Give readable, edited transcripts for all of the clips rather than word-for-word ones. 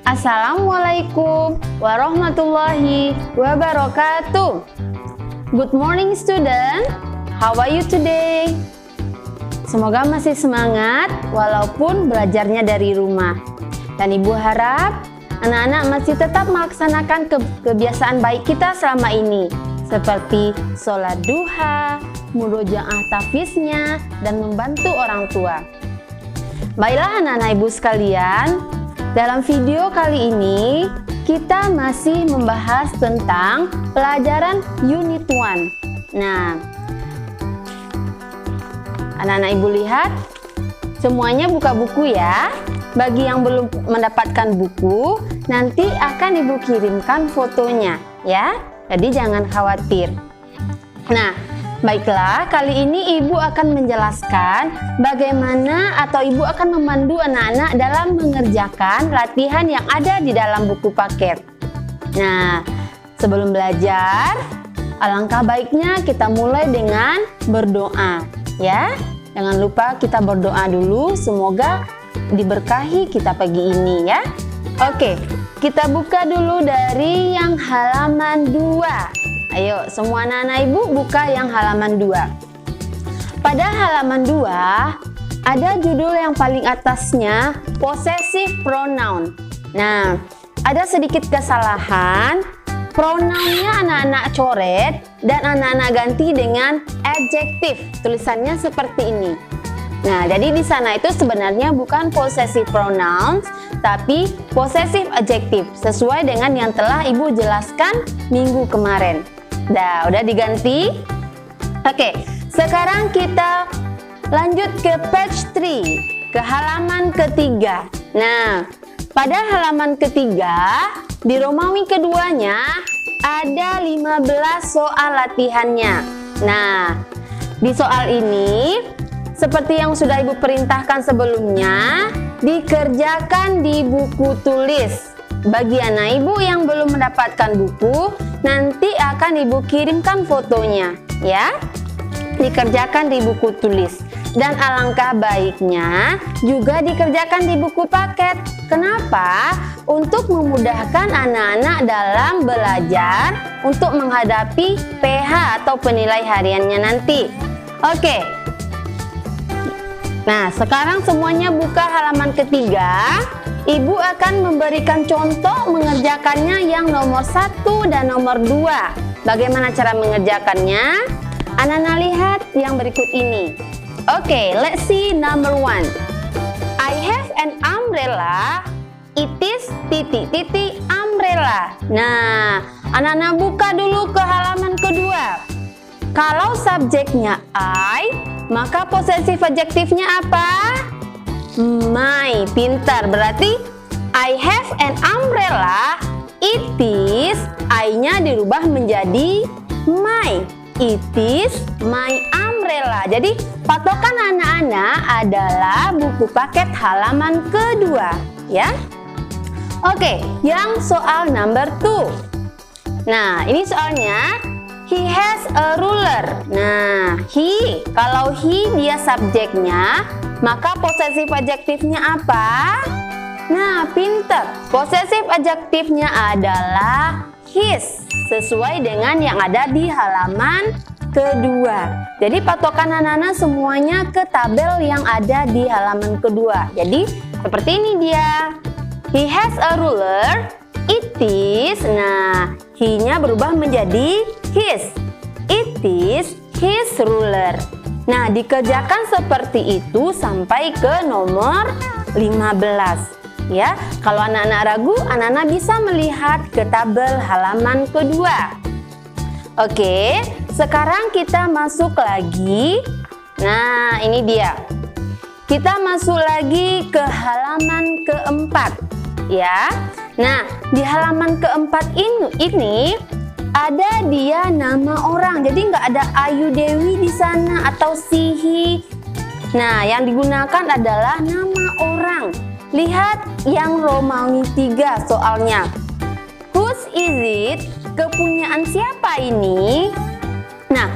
Assalamualaikum warahmatullahi wabarakatuh. Good morning student. How are you today? Semoga masih semangat walaupun belajarnya dari rumah. Dan Ibu harap anak-anak masih tetap melaksanakan kebiasaan baik kita selama ini, seperti sholat duha, murojaah tahfiznya, dan membantu orang tua. Baiklah anak-anak Ibu sekalian, dalam video kali ini kita masih membahas tentang pelajaran Unit 1. Nah, anak-anak Ibu lihat, semuanya buka buku ya. Bagi yang belum mendapatkan buku, nanti akan Ibu kirimkan fotonya ya. Jadi jangan khawatir. Nah, baiklah, kali ini Ibu akan menjelaskan bagaimana atau Ibu akan memandu anak-anak dalam mengerjakan latihan yang ada di dalam buku paket. Nah, sebelum belajar, alangkah baiknya kita mulai dengan berdoa ya. Jangan lupa kita berdoa dulu, semoga diberkahi kita pagi ini ya. Oke, kita buka dulu dari yang halaman 2. Ayo, semua anak-anak Ibu buka yang halaman 2. Pada halaman 2, ada judul yang paling atasnya, possessive pronoun. Nah, ada sedikit kesalahan. Pronounnya anak-anak coret dan anak-anak ganti dengan adjective. Tulisannya seperti ini. Nah, jadi di sana itu sebenarnya bukan possessive pronouns, tapi possessive adjective, sesuai dengan yang telah Ibu jelaskan minggu kemarin. Udah diganti? Oke, sekarang kita lanjut ke page 3, ke halaman ketiga. Nah, pada halaman ketiga, di Romawi keduanya, ada 15 soal latihannya. Nah, di soal ini, seperti yang sudah Ibu perintahkan sebelumnya, dikerjakan di buku tulis. Bagi anak Ibu yang belum mendapatkan buku, nanti akan Ibu kirimkan fotonya ya. Dikerjakan di buku tulis. Dan alangkah baiknya juga dikerjakan di buku paket. Kenapa? Untuk memudahkan anak-anak dalam belajar untuk menghadapi PH atau penilai hariannya nanti. Oke. Nah, sekarang semuanya buka halaman ketiga. Ibu akan memberikan contoh mengerjakannya yang nomor 1 dan nomor 2. Bagaimana cara mengerjakannya? Anak-anak lihat yang berikut ini. Oke, let's see number 1. I have an umbrella. It is ... umbrella. Nah, anak-anak buka dulu ke halaman kedua. Kalau subjeknya I, maka possessive adjektifnya apa? My. Pintar. Berarti I have an umbrella. It is, I-nya dirubah menjadi my. It is my umbrella. Jadi patokan anak-anak adalah buku paket halaman kedua ya. Oke, yang soal number 2. Nah, ini soalnya he has a ruler. Nah, he, kalau he dia subjeknya, maka possessive adjektifnya apa? Nah, pintar. Possessive adjektifnya adalah his, sesuai dengan yang ada di halaman kedua. Jadi patokan anak-anak semuanya ke tabel yang ada di halaman kedua. Jadi seperti ini dia. He has a ruler. It is, nah, he-nya berubah menjadi his. It is his ruler. Nah, dikerjakan seperti itu sampai ke nomor 15. Ya, kalau anak-anak ragu, anak-anak bisa melihat ke tabel halaman kedua. Oke, sekarang kita masuk lagi. Nah, ini dia. Kita masuk lagi ke halaman keempat, ya. Nah, di halaman keempat ini ada dia nama orang. Jadi nggak ada Ayu Dewi di sana atau Sihi. Nah, yang digunakan adalah nama orang. Lihat yang Romawi 3 soalnya. Whose is it? Kepunyaan siapa ini? Nah,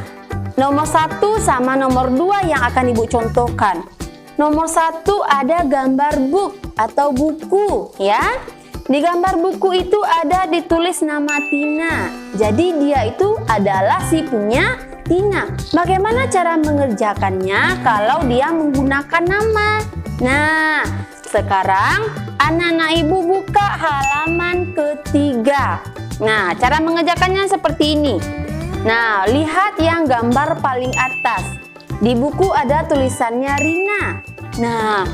nomor 1 sama nomor 2 yang akan Ibu contohkan. Nomor 1 ada gambar book atau buku ya. Di gambar buku itu ada ditulis nama Tina. Jadi dia itu adalah si punya Tina. Bagaimana cara mengerjakannya kalau dia menggunakan nama? Nah, sekarang anak-anak ibu buka halaman ketiga. Nah, cara mengerjakannya seperti ini. Nah, lihat yang gambar paling atas. Di buku ada tulisannya Rina. Nah,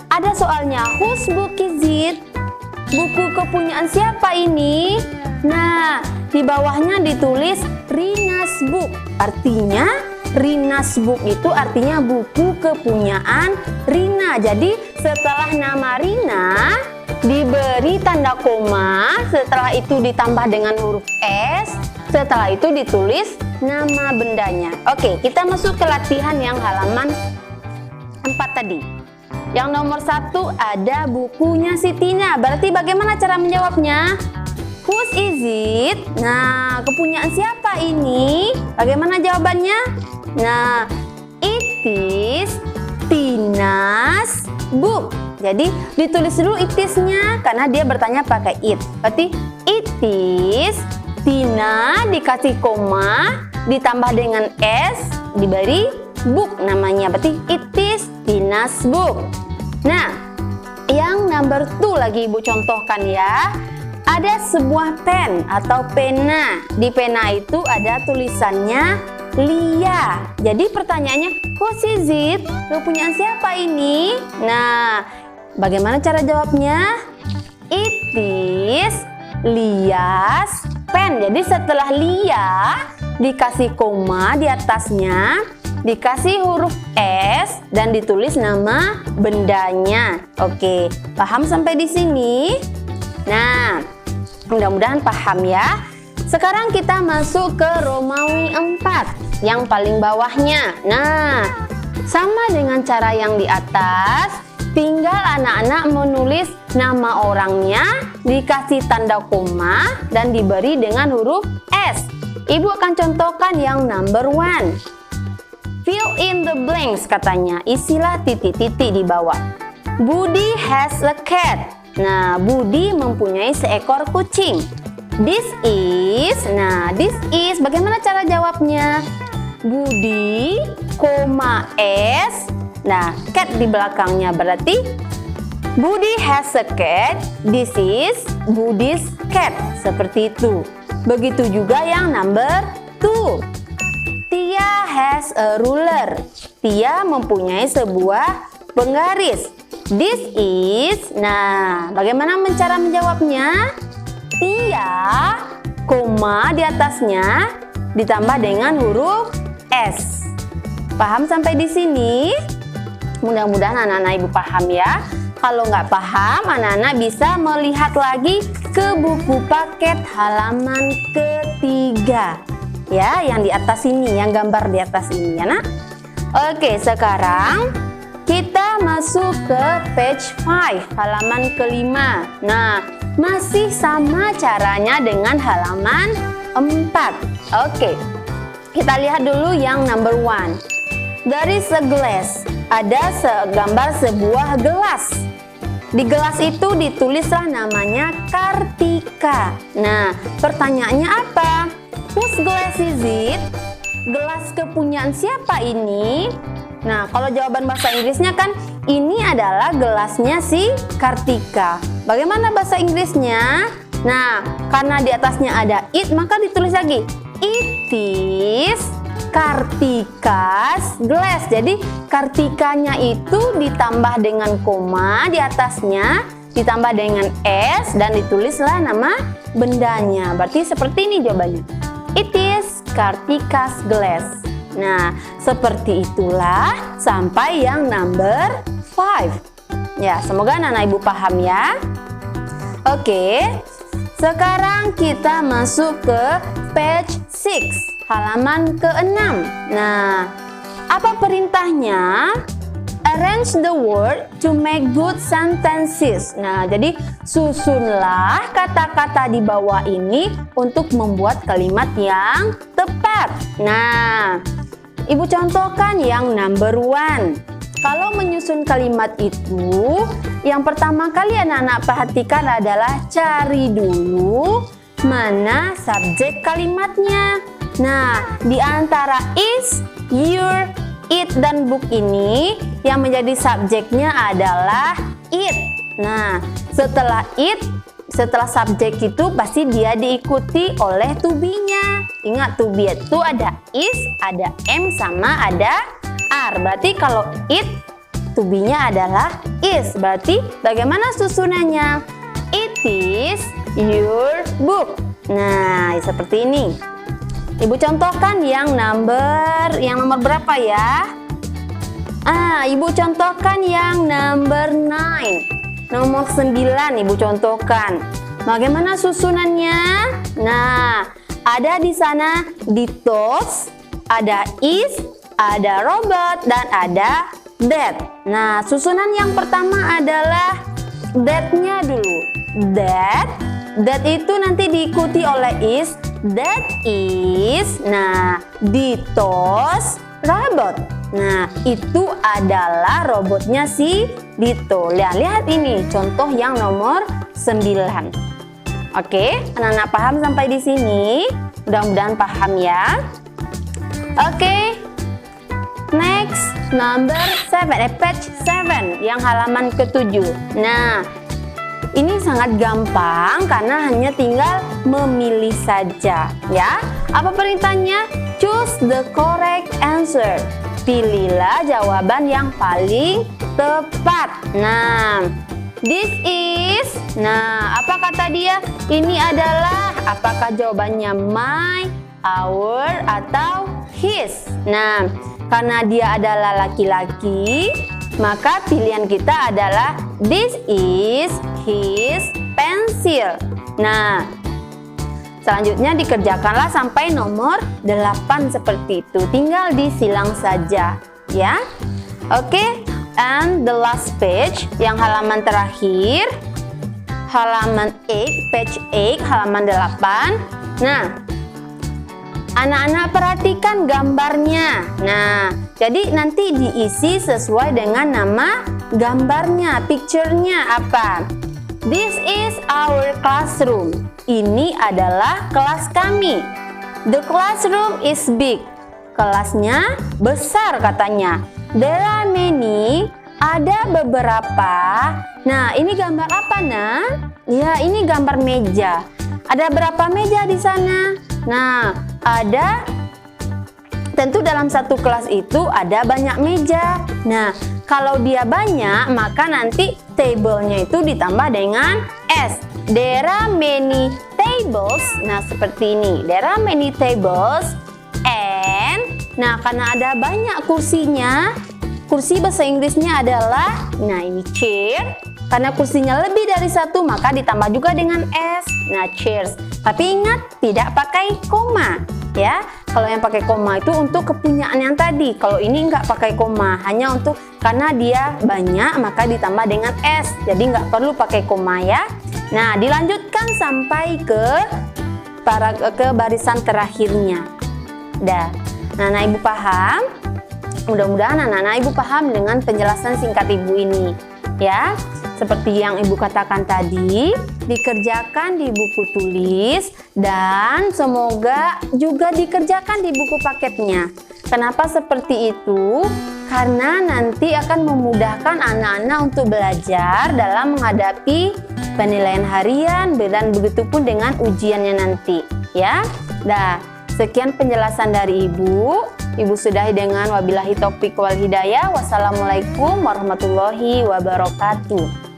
ada soalnya, whose book is it? Buku kepunyaan siapa ini? Nah, di bawahnya ditulis Rina's book. Artinya, Rina's book itu artinya buku kepunyaan Rina. Jadi, setelah nama Rina diberi tanda koma, setelah itu ditambah dengan huruf S, setelah itu ditulis nama bendanya. Oke, kita masuk ke latihan yang halaman 4 tadi. Yang nomor 1 ada bukunya si Tina. Berarti bagaimana cara menjawabnya? Whose is it? Nah, kepunyaan siapa ini? Bagaimana jawabannya? Nah, it is Tina's book. Jadi ditulis dulu it is-nya karena dia bertanya pakai it. Berarti it is Tina dikasih koma ditambah dengan S diberi book namanya. Berarti it is Tina's book. Nah, yang number 2 lagi ibu contohkan ya. Ada sebuah pen atau pena. Di pena itu ada tulisannya Lia. Jadi pertanyaannya, whose is it? Kepunyaan siapa ini? Nah, bagaimana cara jawabnya? It is Lia's pen. Jadi setelah Lia dikasih koma di atasnya, dikasih huruf S dan ditulis nama bendanya. Oke, paham sampai di sini? Nah, mudah-mudahan paham ya. Sekarang kita masuk ke Romawi 4 yang paling bawahnya. Nah, sama dengan cara yang di atas, tinggal anak-anak menulis nama orangnya, dikasih tanda koma dan diberi dengan huruf S. Ibu akan contohkan yang number 1. Fill in the blanks katanya, isilah titik-titik di bawah. Budi has a cat. Nah, Budi mempunyai seekor kucing. This is, bagaimana cara jawabnya? Budi, koma S. Nah, cat di belakangnya berarti Budi has a cat. This is Budi's cat. Seperti itu. Begitu juga yang number 2. Tia has a ruler. Tia mempunyai sebuah penggaris. This is, nah, bagaimana cara menjawabnya? Tia, koma di atasnya ditambah dengan huruf S. Paham sampai di sini? Mudah-mudahan anak-anak ibu paham ya. Kalau nggak paham, anak-anak bisa melihat lagi ke buku paket halaman ketiga. Ya, yang di atas ini, yang gambar di atas ini ya nak. Oke, sekarang kita masuk ke page 5, halaman kelima. Nah, masih sama caranya dengan halaman 4. Oke, kita lihat dulu yang number 1. There is a glass. Ada gambar sebuah gelas. Di gelas itu ditulislah namanya Kartika. Nah, pertanyaannya apa? Whose glass is it? Gelas kepunyaan siapa ini? Nah, kalau jawaban bahasa Inggrisnya kan ini adalah gelasnya si Kartika. Bagaimana bahasa Inggrisnya? Nah, karena di atasnya ada it, maka ditulis lagi. It is Kartika's glass. Jadi, Kartikanya itu ditambah dengan koma di atasnya, ditambah dengan S, dan ditulislah nama bendanya. Berarti seperti ini jawabannya. It is Kartika's glass. Nah, seperti itulah sampai yang number 5. Ya, semoga anak-anak ibu paham ya. Oke, sekarang kita masuk ke page 6, halaman ke-6. Nah, apa perintahnya? Arrange the word to make good sentences. Nah, jadi susunlah kata-kata di bawah ini untuk membuat kalimat yang tepat. Nah, ibu contohkan yang number 1. kalau menyusun kalimat itu, yang pertama kali anak-anak perhatikan adalah cari dulu mana subjek kalimatnya. Nah, di antara is, your, it, dan book ini yang menjadi subjeknya adalah it. Nah, setelah it, setelah subjek itu pasti dia diikuti oleh to be-nya. Ingat, to be itu ada is, ada am, sama ada are. Berarti kalau it, to be-nya adalah is. Berarti bagaimana susunannya? It is your book. Nah, seperti ini. Ibu contohkan yang nomor berapa ya? Ibu contohkan yang number 9. Nomor 9 Ibu contohkan. Bagaimana susunannya? Nah, ada di sana dithos, ada is, ada robot, dan ada that. Nah, susunan yang pertama adalah that-nya dulu. That itu nanti diikuti oleh is, that is. Nah, dithos, robot. Nah, itu adalah robotnya si Dito. Lihat ini contoh yang nomor 9. Oke, anak-anak paham sampai di sini? Mudah-mudahan paham ya. Oke. Next, number 7, page 7 yang halaman ke-7. Nah, ini sangat gampang karena hanya tinggal memilih saja ya. Apa perintahnya? Choose the correct answer. Pilihlah jawaban yang paling tepat. Nah, this is. Nah, apa kata dia? Ini adalah, apakah jawabannya my, our, atau his? Nah, karena dia adalah laki-laki, maka pilihan kita adalah this is his pencil. Nah, selanjutnya dikerjakanlah sampai nomor 8 seperti itu. Tinggal disilang saja ya. Oke, and the last page yang halaman terakhir, halaman 8, page 8, halaman 8. Nah, anak-anak perhatikan gambarnya. Nah, jadi nanti diisi sesuai dengan nama gambarnya, picture-nya apa? This is our classroom. Ini adalah kelas kami. The classroom is big. Kelasnya besar katanya. There are many. Ada beberapa. Nah, ini gambar apa, Nak? Ya, ini gambar meja. Ada berapa meja di sana? Nah, ada, tentu dalam satu kelas itu ada banyak meja. Nah, kalau dia banyak, maka nanti table-nya itu ditambah dengan S. There are many tables. Nah, seperti ini. There are many tables. And, nah, karena ada banyak kursinya, kursi bahasa Inggrisnya adalah, nah ini chair. Karena kursinya lebih dari satu, maka ditambah juga dengan S. Nah, chairs. Tapi ingat, tidak pakai koma ya. Kalau yang pakai koma itu untuk kepunyaan yang tadi. Kalau ini nggak pakai koma, hanya untuk karena dia banyak, maka ditambah dengan S. Jadi nggak perlu pakai koma ya. Nah, dilanjutkan sampai ke barisan terakhirnya. Dah. Nah, Ibu paham? Mudah-mudahan anak-anak Ibu paham dengan penjelasan singkat Ibu ini. Ya, seperti yang Ibu katakan tadi, dikerjakan di buku tulis dan semoga juga dikerjakan di buku paketnya. Kenapa seperti itu? Karena nanti akan memudahkan anak-anak untuk belajar dalam menghadapi penilaian harian dan begitu pun dengan ujiannya nanti, ya. Nah, sekian penjelasan dari Ibu. Ibu sudahi dengan wabillahi taufiq wal hidayah. Wassalamualaikum warahmatullahi wabarakatuh.